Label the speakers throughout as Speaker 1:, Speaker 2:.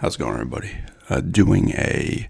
Speaker 1: How's it going, everybody? Doing a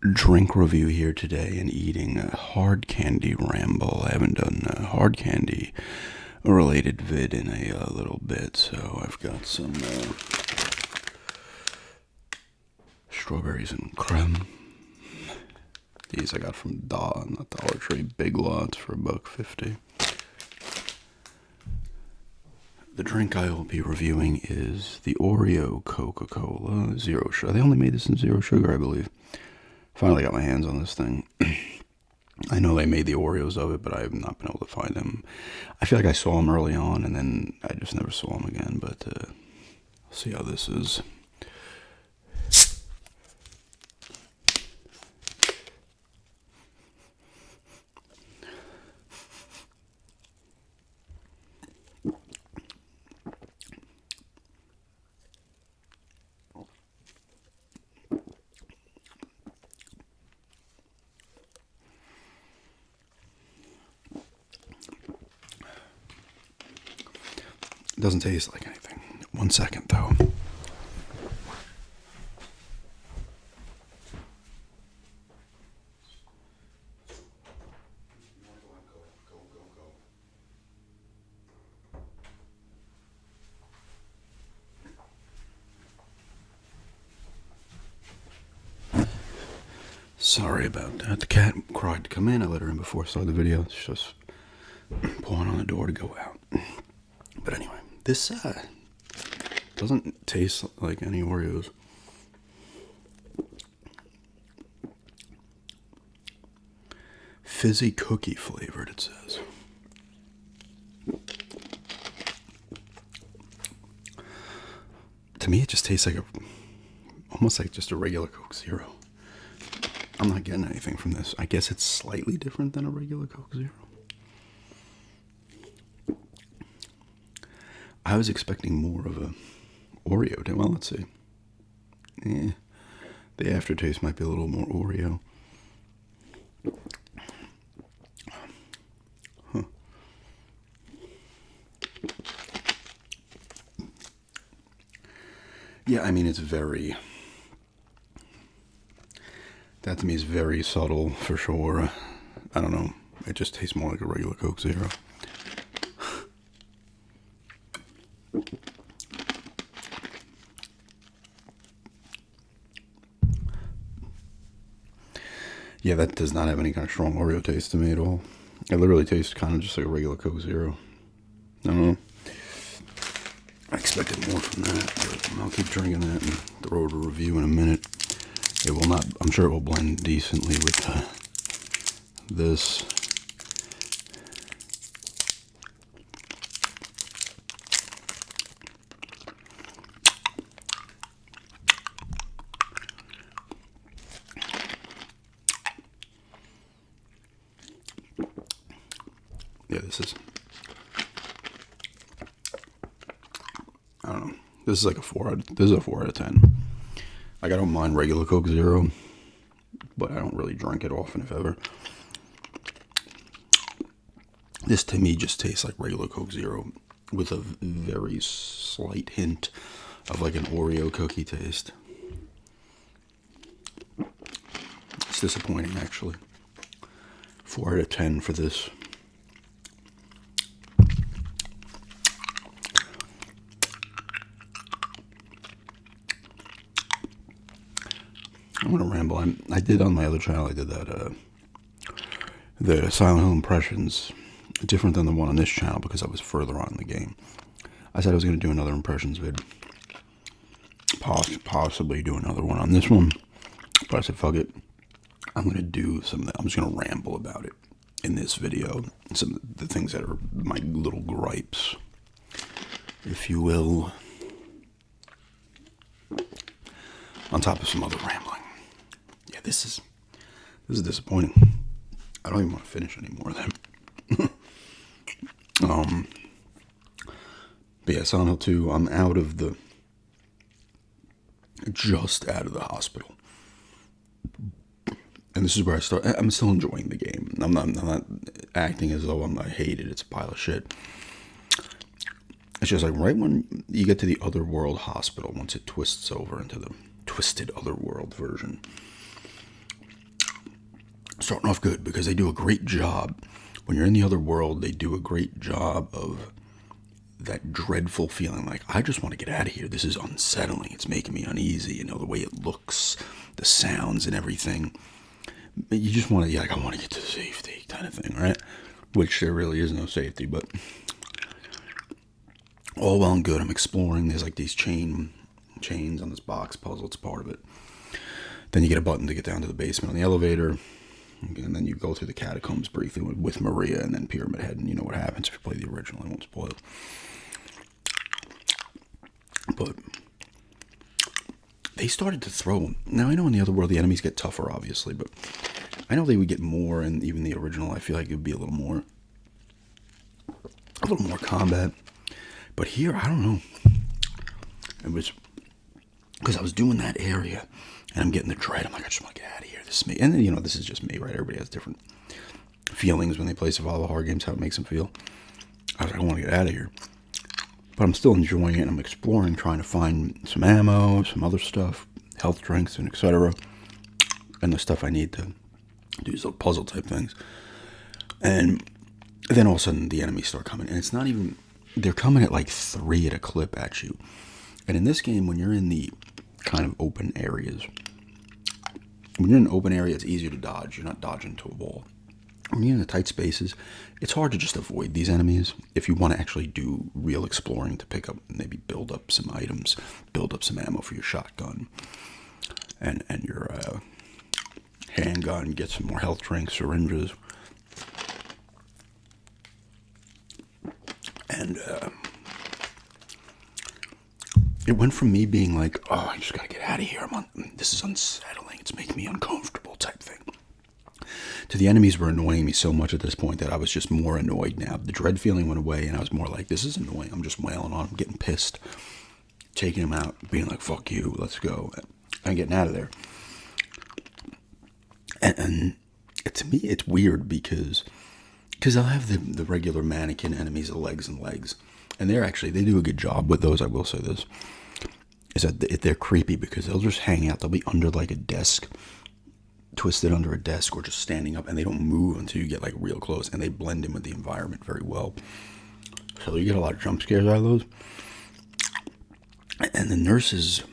Speaker 1: drink review here today and eating a hard candy ramble. I haven't done a hard candy related vid in a little bit, so I've got some strawberries and creme. These I got from not Dollar Tree, Big Lots for $1.50. The drink I will be reviewing is the Oreo Coca-Cola Zero Sugar. They only made this in zero sugar, I believe. Finally got my hands on this thing. I know they made the Oreos of it, but I have not been able to find them. I feel like I saw them early on, and then I just never saw them again, but I'll see how this is. It doesn't taste like anything. 1 second, though. Sorry about that. The cat cried to come in. I let her in before I started the video. It's just pulling on the door to go out. But anyway, this doesn't taste like any Oreos. Fizzy cookie flavored, it says. To me, it just tastes like almost like just a regular Coke Zero. I'm not getting anything from this. I guess it's slightly different than a regular Coke Zero. I was expecting more of a Oreo. Well, let's see. The aftertaste might be a little more Oreo. Huh. Yeah, I mean, it's very... That to me is very subtle, for sure. I don't know. It just tastes more like a regular Coke Zero. Yeah, that does not have any kind of strong Oreo taste to me at all. It literally tastes kind of just like a regular Coke Zero. I don't know. I expected more from that, but I'll keep drinking that and throw it a review in a minute. It will not, I'm sure it will blend decently with this. Yeah, this is, I don't know. This is like this is a 4 out of 10. Like, I don't mind regular Coke Zero, but I don't really drink it often, if ever. This, to me, just tastes like regular Coke Zero with a very slight hint of, like, an Oreo cookie taste. It's disappointing, actually. 4 out of 10 for this. I'm gonna ramble. I did on my other channel. I did that the Silent Hill impressions, different than the one on this channel because I was further on in the game. I said I was gonna do another impressions vid, possibly do another one on this one, but I said fuck it. I'm gonna do something. I'm just gonna ramble about it in this video. Some of the things that are my little gripes, if you will, on top of some other rambling. Yeah, this is disappointing. I don't even want to finish any more of them. But yeah, Silent Hill 2, I'm just out of the hospital. And this is where I start. I'm still enjoying the game. I'm not acting as though I hate it. It's a pile of shit. It's just like right when you get to the Otherworld Hospital, once it twists over into the twisted Otherworld version. Starting off good because they do a great job. When you're in the other world, they do a great job of that dreadful feeling like, I just want to get out of here. This is unsettling. It's making me uneasy. You know, the way it looks, the sounds and everything. You just want to, like, I want to get to safety kind of thing, right? Which there really is no safety, but all well and good. I'm exploring. There's like these chains on this box puzzle. It's part of it. Then you get a button to get down to the basement on the elevator. And then you go through the catacombs briefly with Maria and then Pyramid Head. And you know what happens if you play the original. I won't spoil it. But they started to throw. Now, I know in the other world the enemies get tougher, obviously. But I know they would get more in even the original. I feel like it would be a little more combat. But here, I don't know. It was because I was doing that area, and I'm getting the dread. I'm like, I just want to get out of here. This is me. And then, you know, this is just me, right? Everybody has different feelings when they play survival horror games, how it makes them feel. I was like, I want to get out of here. But I'm still enjoying it. I'm exploring, trying to find some ammo, some other stuff, health drinks, and etc. And the stuff I need to do these little puzzle type things. And then all of a sudden, the enemies start coming. And it's not even... They're coming at like 3 at a clip at you. And in this game, when you're in the kind of open areas, when you're in an open area, it's easier to dodge. You're not dodging to a wall. When you're in the tight spaces, it's hard to just avoid these enemies if you want to actually do real exploring to pick up, maybe build up some items, build up some ammo for your shotgun and your handgun, get some more health drinks, syringes. And it went from me being like, oh, I just got to get out of here. This is unsettling. It's making me uncomfortable type thing. To the enemies were annoying me so much at this point that I was just more annoyed now. The dread feeling went away, and I was more like, this is annoying. I'm just wailing on him, getting pissed, taking him out, being like, fuck you, let's go, and getting out of there. And to me, it's weird because I'll have the regular mannequin enemies, the legs and legs. And they do a good job with those, I will say this. Is that they're creepy because they'll just hang out. They'll be under like a desk, twisted under a desk, or just standing up, and they don't move until you get like real close. And they blend in with the environment very well. So you get a lot of jump scares out of those. And the nurses,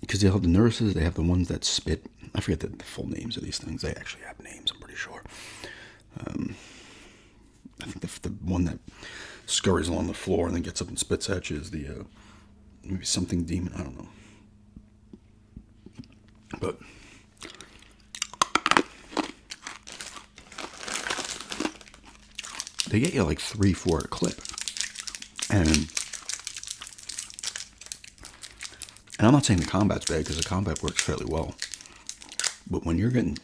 Speaker 1: because they have the nurses, they have the ones that spit. I forget the full names of these things. They actually have names, I'm pretty sure. I think the one that scurries along the floor and then gets up and spits at you is the maybe something demon. I don't know. But they get you like 3-4 at a clip. And I'm not saying the combat's bad, because the combat works fairly well. But when you're getting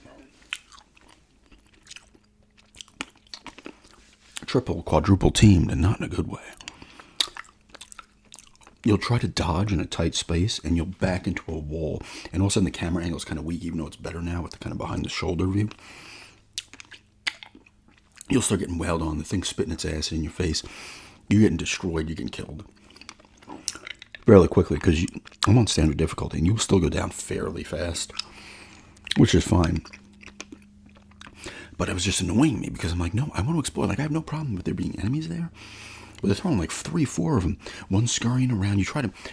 Speaker 1: triple, quadruple teamed, and not in a good way, you'll try to dodge in a tight space, and you'll back into a wall. And all of a sudden the camera angle is kind of weak, even though it's better now with the kind of behind the shoulder view. You'll start getting wailed on. The thing's spitting its acid in your face. You're getting destroyed. You're getting killed fairly quickly because I'm on standard difficulty, and you'll still go down fairly fast, which is fine. But it was just annoying me because I'm like, no, I want to explore. Like, I have no problem with there being enemies there. But they're throwing like 3-4 of them. One scurrying around.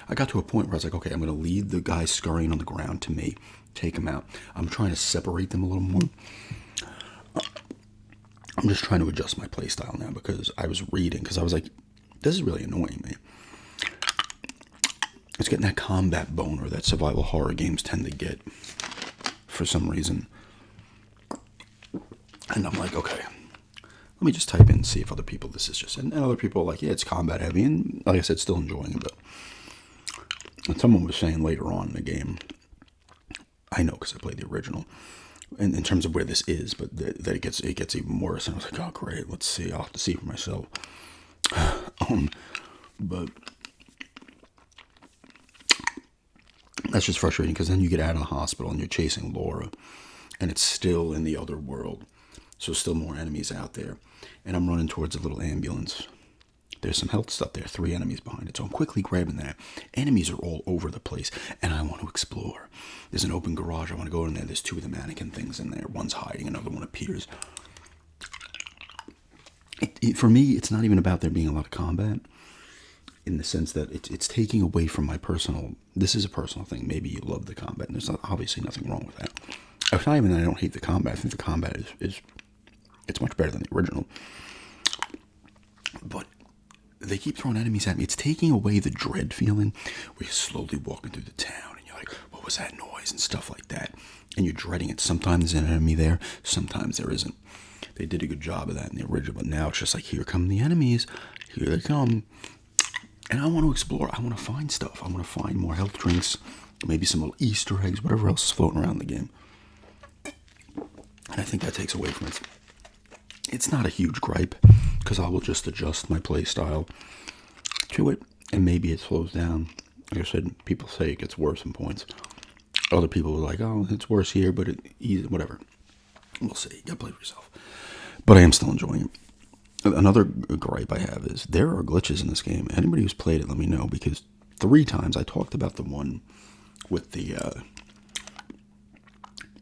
Speaker 1: I got to a point where I was like, okay, I'm going to lead the guy scurrying on the ground to me. Take him out. I'm trying to separate them a little more. I'm just trying to adjust my playstyle now because I was reading. Because I was like, this is really annoying me. It's getting that combat boner that survival horror games tend to get for some reason. And I'm like, okay, let me just type in and see if other people, this is just, and other people are like, yeah, it's combat heavy. And like I said, still enjoying it. But and someone was saying later on in the game, I know because I played the original, in terms of where this is, but that it gets even worse. And I was like, oh, great, let's see. I'll have to see for myself. But that's just frustrating because then you get out of the hospital and you're chasing Laura, and it's still in the other world. So still more enemies out there. And I'm running towards a little ambulance. There's some health stuff there, 3 enemies behind it. So I'm quickly grabbing that. Enemies are all over the place, and I want to explore. There's an open garage. I want to go in there. There's 2 of the mannequin things in there. One's hiding, another one appears. For me, it's not even about there being a lot of combat, in the sense that it's taking away from my personal. This is a personal thing. Maybe you love the combat, and there's obviously nothing wrong with that. It's not even that I don't hate the combat. I think the combat is it's much better than the original. But they keep throwing enemies at me. It's taking away the dread feeling where you're slowly walking through the town and you're like, what was that noise and stuff like that. And you're dreading it. Sometimes there's an enemy there, sometimes there isn't. They did a good job of that in the original, but now it's just like, here come the enemies. Here they come. And I want to explore. I want to find stuff. I want to find more health drinks, maybe some little Easter eggs, whatever else is floating around the game. And I think that takes away from it. It's not a huge gripe, because I will just adjust my play style to it, and maybe it slows down. Like I said, people say it gets worse in points. Other people are like, oh, it's worse here, but whatever. We'll see. You gotta play for yourself. But I am still enjoying it. Another gripe I have is there are glitches in this game. Anybody who's played it, let me know, because 3 times I talked about the one with the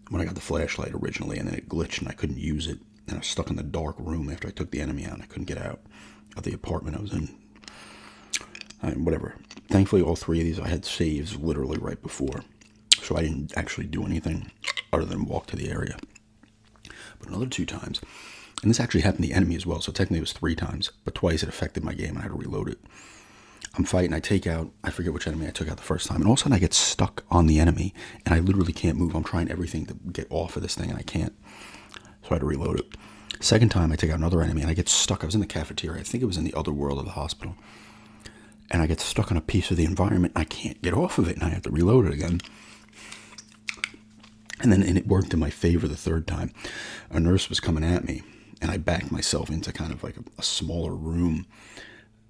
Speaker 1: when I got the flashlight originally, and then it glitched and I couldn't use it. And I was stuck in the dark room after I took the enemy out, and I couldn't get out of the apartment I was in. Whatever. Thankfully, all 3 of these I had saves literally right before, so I didn't actually do anything other than walk to the area. But another 2 times, and this actually happened to the enemy as well, so technically it was 3 times, but twice it affected my game and I had to reload it. I'm fighting, I take out, I forget which enemy I took out the first time, and all of a sudden I get stuck on the enemy, and I literally can't move. I'm trying everything to get off of this thing, and I can't. So I had to reload it. Second time, I take out another enemy, and I get stuck. I was in the cafeteria. I think it was in the other world of the hospital. And I get stuck on a piece of the environment. I can't get off of it, and I have to reload it again. And it worked in my favor the 3rd time. A nurse was coming at me, and I backed myself into kind of like a smaller room.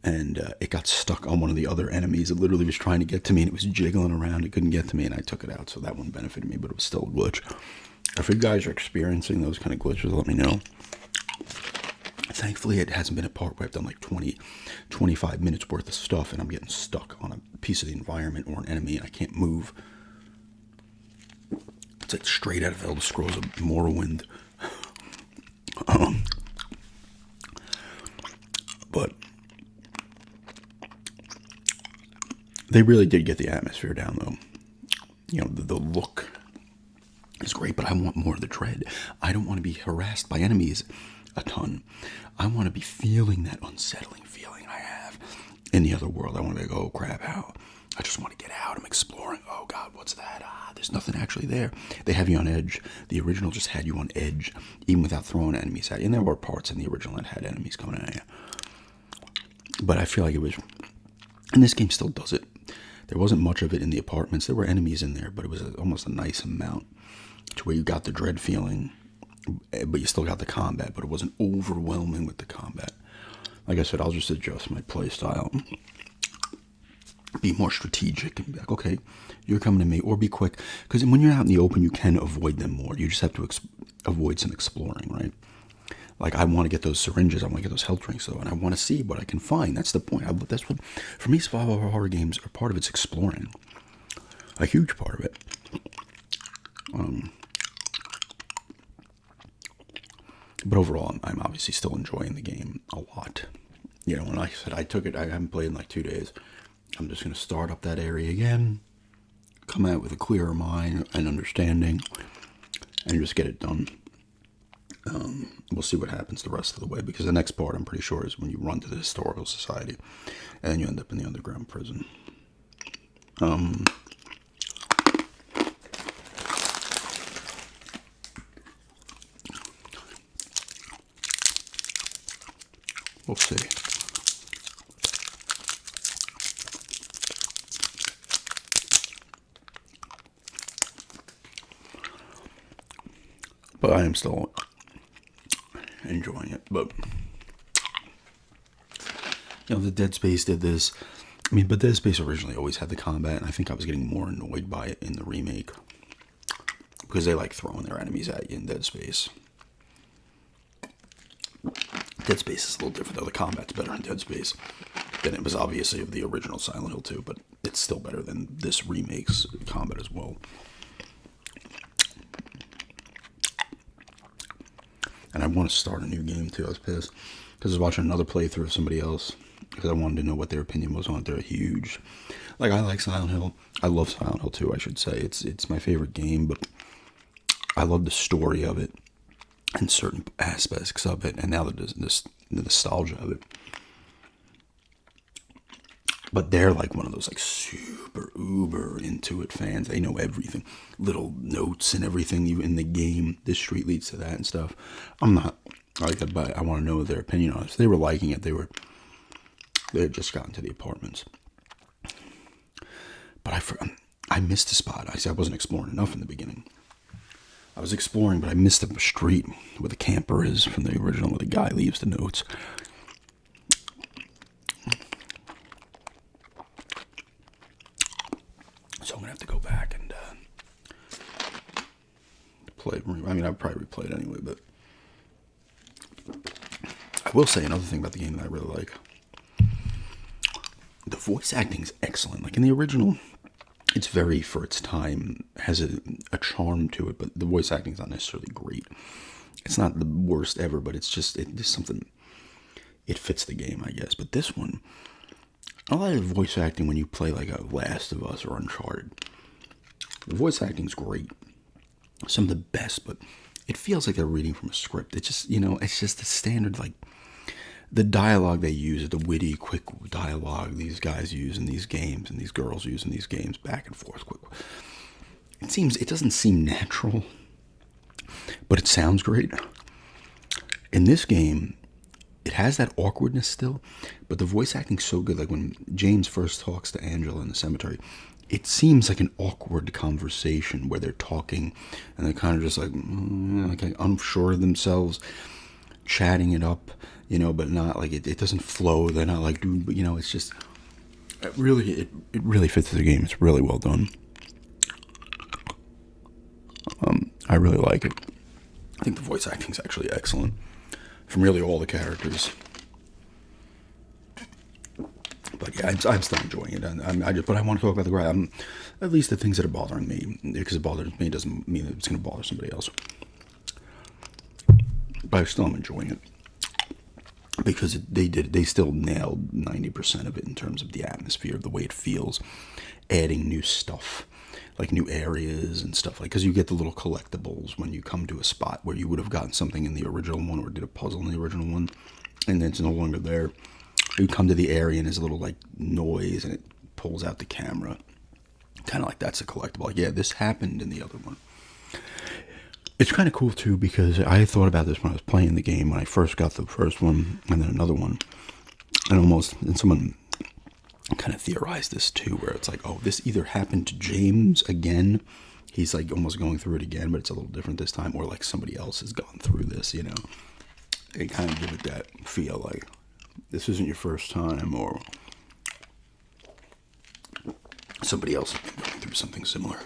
Speaker 1: And it got stuck on one of the other enemies. It literally was trying to get to me, and it was jiggling around. It couldn't get to me, and I took it out. So that one benefited me, but it was still a glitch. If you guys are experiencing those kind of glitches, let me know. Thankfully, it hasn't been a part where I've done like 20, 25 minutes worth of stuff, and I'm getting stuck on a piece of the environment or an enemy, and I can't move. It's like straight out of Elder Scrolls of Morrowind. But they really did get the atmosphere down, though. You know, the look is great, but I want more of the dread. I don't want to be harassed by enemies a ton. I want to be feeling that unsettling feeling I have in the other world. I want to be like, oh crap, how? I just want to get out. I'm exploring. Oh God, what's that? There's nothing actually there. They have you on edge. The original just had you on edge, even without throwing enemies at you. And there were parts in the original that had enemies coming at you. But I feel like it was, and this game still does it. There wasn't much of it in the apartments. There were enemies in there, but it was almost a nice amount to where you got the dread feeling, but you still got the combat, but it wasn't overwhelming with the combat. Like I said, I'll just adjust my play style, be more strategic, and be like, okay, you're coming to me, or be quick, because when you're out in the open, you can avoid them more. You just have to avoid some exploring, right? Like, I want to get those syringes, I want to get those health drinks, though, and I want to see what I can find. That's the point. That's what, for me, survival horror games are part of it's exploring. A huge part of it. But overall, I'm obviously still enjoying the game a lot. You know, and like I said, I haven't played in like 2 days. I'm just going to start up that area again, come out with a clearer mind and understanding, and just get it done. We'll see what happens the rest of the way, because the next part, I'm pretty sure, is when you run to the Historical Society, and then you end up in the underground prison. We'll see. But I am still enjoying it. But, you know, the Dead Space did this. I mean, but Dead Space originally always had the combat, and I think I was getting more annoyed by it in the remake, because they like throwing their enemies at you in Dead Space. Dead Space is a little different, though. The combat's better in Dead Space than it was, obviously, of the original Silent Hill 2, but it's still better than this remake's combat as well. And I want to start a new game, too. I was pissed because I was watching another playthrough of somebody else because I wanted to know what their opinion was on it. They're huge. Like, I like Silent Hill. I love Silent Hill 2, I should say. It's my favorite game, but I love the story of it and certain aspects of it, and now the nostalgia of it. But they're like one of those like super uber into it fans. They know everything, little notes and everything you in the game. This street leads to that and stuff. I'm not like that, but I want to know their opinion on it. So they were liking it. They had just gotten to the apartments, but I missed a spot. I wasn't exploring enough in the beginning. I was exploring, but I missed the street where the camper is from the original, where the guy leaves the notes. So I'm going to have to go back and play. I mean, I'd probably replay it anyway, but I will say another thing about the game that I really like. The voice acting is excellent. Like in the original, it's very, for its time, has a charm to it, but the voice acting is not necessarily great. It's not the worst ever, but it's just something, it fits the game, I guess. But this one, a lot of voice acting when you play like a Last of Us or Uncharted, the voice acting's great. Some of the best, but it feels like they're reading from a script. It's just, it's just the standard, like, the dialogue they use, the witty, quick dialogue these guys use in these games and these girls use in these games, back and forth, quick. It doesn't seem natural, but it sounds great. In this game, it has that awkwardness still, but the voice acting's so good. Like when James first talks to Angela in the cemetery, it seems like an awkward conversation where they're talking and they're kind of just like unsure of themselves, chatting it up, but not like it doesn't flow. They're not like, dude, but it's just it really fits the game. It's really well done. I really like it. I think the voice acting is actually excellent from really all the characters. But yeah, I'm still enjoying it. But I want to talk about the grind. At least the things that are bothering me, because it bothers me doesn't mean that it's going to bother somebody else. But I still am enjoying it because they still nailed 90% of it in terms of the atmosphere, the way it feels, adding new stuff, like new areas and stuff, like, because you get the little collectibles when you come to a spot where you would have gotten something in the original one or did a puzzle in the original one, and then it's no longer there. You come to the area and there's a little like noise and it pulls out the camera, kind of like that's a collectible. Like, yeah, this happened in the other one. It's kind of cool too, because I thought about this when I was playing the game, when I first got the first one and then another one, and someone kind of theorized this too, where it's like, oh, this either happened to James again, he's like almost going through it again, but it's a little different this time, or like somebody else has gone through this, They kind of give it that feel like this isn't your first time, or somebody else has been going through something similar.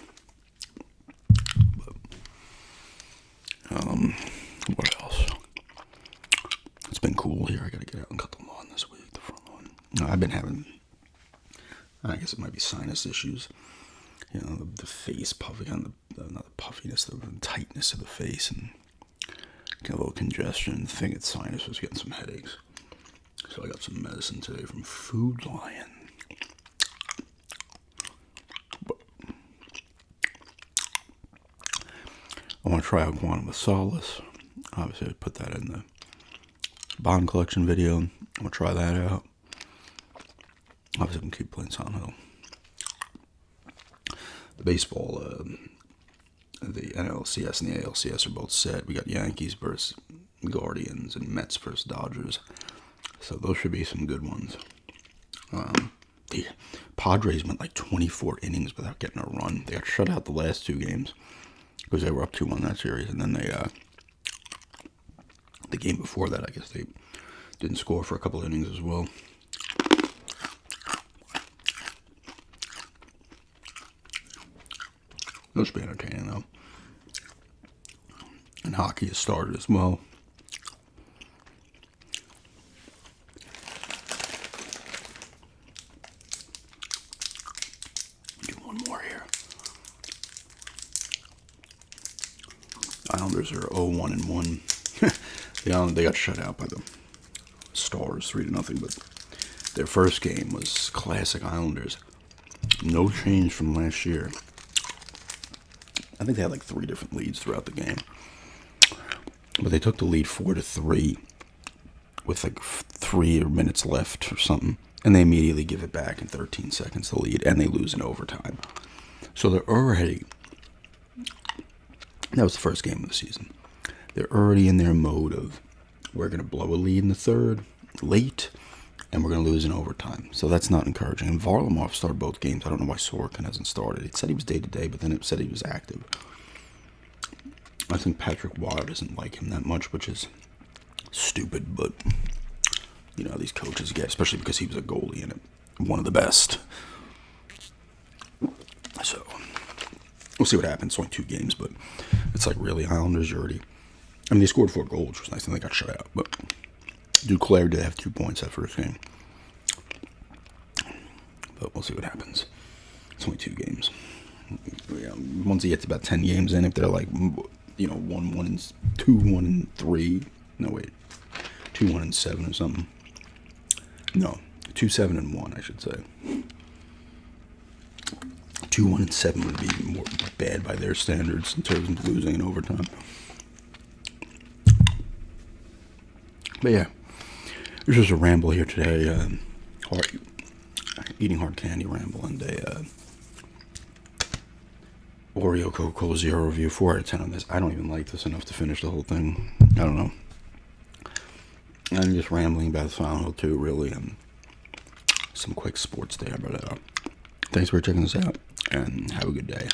Speaker 1: What else? It's been cool here. I gotta get out and cut the lawn this week, the front lawn. I've been having, I guess it might be sinus issues. The face puffing on not the puffiness, the tightness of the face, and get a little congestion. The thing, it's sinus, was getting some headaches. So I got some medicine today from Food Lion. I want to try out Quantum of Solace. Obviously, I put that in the Bond Collection video. I'm going to try that out. Obviously, I'm going to keep playing Silent Hill. The baseball, the NLCS and the ALCS are both set. We got Yankees versus Guardians and Mets versus Dodgers. So those should be some good ones. The Padres went like 24 innings without getting a run. They got shut out the last two games because they were up 2-1 that series, and then they the game before that, I guess they didn't score for a couple innings as well. Those should be entertaining though. And hockey has started as well. one more here. Islanders are 0-1-1. They got shut out by the Stars 3-0, but their first game was classic Islanders. No change from last year. I think they had like 3 different leads throughout the game. But they took the lead 4-3 with like 3 minutes left or something. And they immediately give it back in 13 seconds, the lead, and they lose in overtime. So they're already, that was the first game of the season. They're already in their mode of, we're going to blow a lead in the third, late, and we're going to lose in overtime. So that's not encouraging. And Varlamov started both games. I don't know why Sorokin hasn't started. It said he was day-to-day, but then it said he was active. I think Patrick Waugh doesn't like him that much, which is stupid, but you know, these coaches get, especially because he was a goalie and one of the best. So we'll see what happens. It's only 2 games, but it's like, really, Islanders, you already, I mean, they scored 4 goals, which was nice, and they got shut out, but Duclair did have 2 points that first game. But we'll see what happens. It's only 2 games. Yeah, once he gets about 10 games in, if they're like, you know, 1-1 2, 1-3. No, wait. 2-1-7 or something. No, 2-7-1, I should say. 2-1-7 would be more bad by their standards in terms of losing in overtime. But yeah, there's just a ramble here today. Eating hard candy ramble, and a Oreo Coca-Cola Zero review. 4 out of 10 on this. I don't even like this enough to finish the whole thing. I don't know. I'm just rambling about the final 2, really, and some quick sports there. But thanks for checking this out, and have a good day.